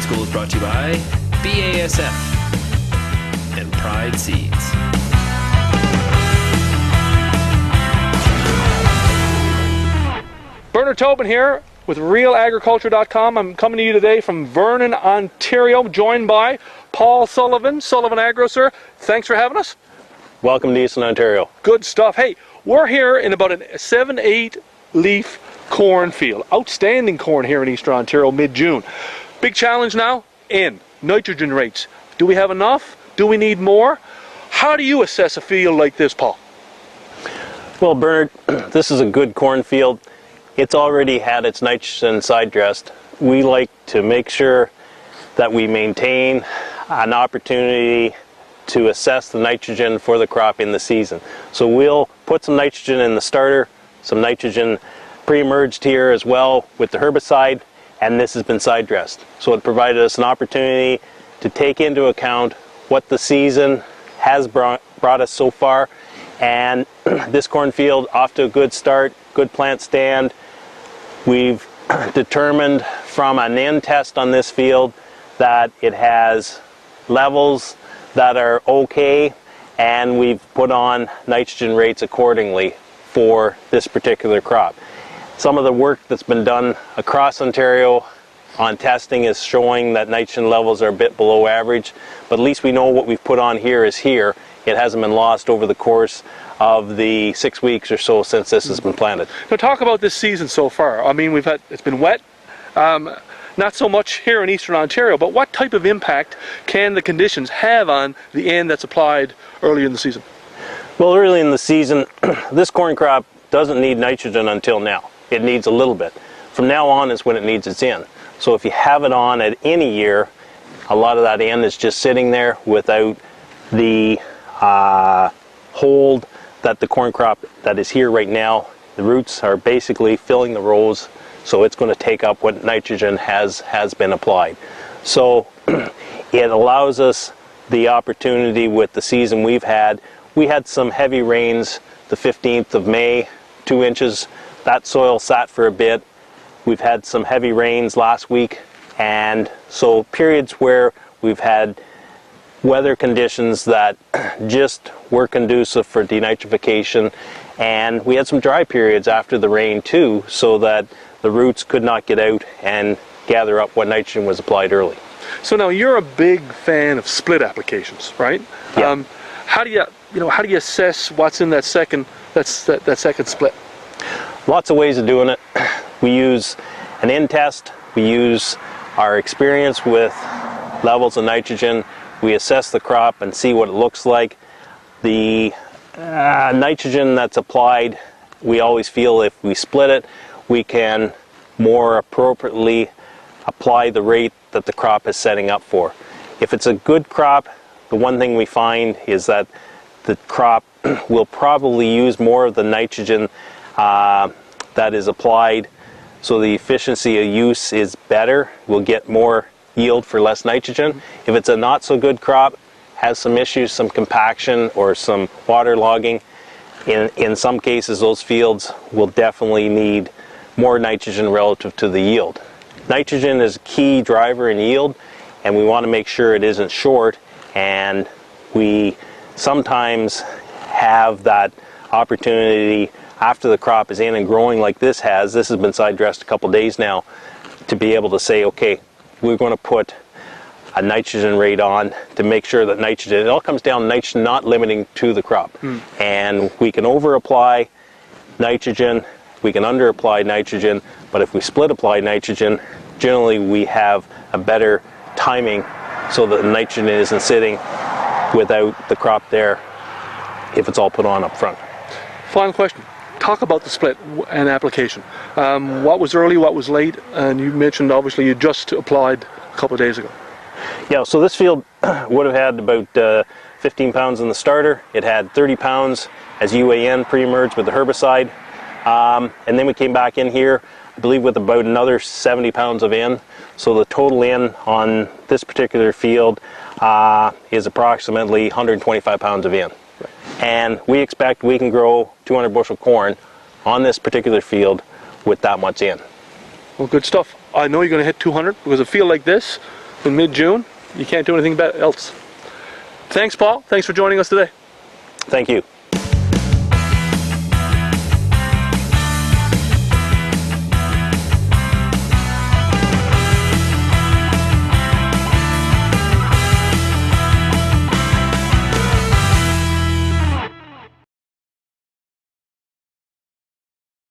School is brought to you by BASF and Pride Seeds. Bernard Tobin here with RealAgriculture.com. I'm coming to you today from Vernon, Ontario, joined by Paul Sullivan, Sullivan Agro, sir. Thanks for having us. Welcome to Eastern Ontario. Good stuff. Hey, we're here in about a 7-8 leaf cornfield. Outstanding corn here in Eastern Ontario, mid-June. Big challenge now, nitrogen rates. Do we have enough? Do we need more? How do you assess a field like this, Paul? Well, Bernard, this is a good cornfield. It's already had its nitrogen side dressed. We like to make sure that we maintain an opportunity to assess the nitrogen for the crop in the season. So we'll put some nitrogen in the starter, some nitrogen pre-emerged here as well with the herbicide, and this has been side dressed. So it provided us an opportunity to take into account what the season has brought us so far, and this cornfield off to a good start, good plant stand. We've determined from an N test on this field that it has levels that are okay, and we've put on nitrogen rates accordingly for this particular crop. Some of the work that's been done across Ontario on testing is showing that nitrogen levels are a bit below average, but at least we know what we've put on here is here. It hasn't been lost over the course of the 6 weeks or so since this has been planted. Now talk about this season so far. I mean, it's been wet, not so much here in Eastern Ontario, but what type of impact can the conditions have on the N that's applied early in the season? Well, early in the season, this corn crop doesn't need nitrogen until now. It needs a little bit. From now on is when it needs its N. So if you have it on at any year, a lot of that N is just sitting there without the hold that the corn crop that is here right now. The roots are basically filling the rows, so it's going to take up what nitrogen has been applied. So it allows us the opportunity with the season we've had. We had some heavy rains the 15th of May, 2 inches. That soil sat for a bit. We've had some heavy rains last week, and so periods where we've had weather conditions that just were conducive for denitrification, and we had some dry periods after the rain too, so that the roots could not get out and gather up what nitrogen was applied early. So now you're a big fan of split applications, right? Yeah. How do you assess what's in that second split? Lots of ways of doing it. We use an N test. We use our experience with levels of nitrogen. We assess the crop and see what it looks like. The nitrogen that's applied, we always feel if we split it, we can more appropriately apply the rate that the crop is setting up for. If it's a good crop, the one thing we find is that the crop will probably use more of the nitrogen that is applied, so the efficiency of use is better. We'll get more yield for less nitrogen. If it's a not so good crop, has some issues, some compaction or some water logging, in some cases those fields will definitely need more nitrogen relative to the yield. Nitrogen is a key driver in yield, and we want to make sure it isn't short, and we sometimes have that opportunity after the crop is in and growing like this has been side dressed a couple days now, to be able to say, okay, we're going to put a nitrogen rate on to make sure that nitrogen, it all comes down to nitrogen not limiting to the crop. And we can over apply nitrogen, we can under apply nitrogen, but if we split apply nitrogen, generally we have a better timing so that the nitrogen isn't sitting without the crop there if it's all put on up front. Final question. Talk about the split and application. What was early, what was late? And you mentioned obviously you just applied a couple of days ago. Yeah, so this field would have had about 15 pounds in the starter. It had 30 pounds as UAN pre-emerged with the herbicide. And then we came back in here, I believe, with about another 70 pounds of N. So the total N on this particular field is approximately 125 pounds of N. Right. And we expect we can grow 200 bushel corn on this particular field with that much N. Well, good stuff. I know you're going to hit 200 because a field like this, in mid-June, you can't do anything else. Thanks, Paul. Thanks for joining us today. Thank you.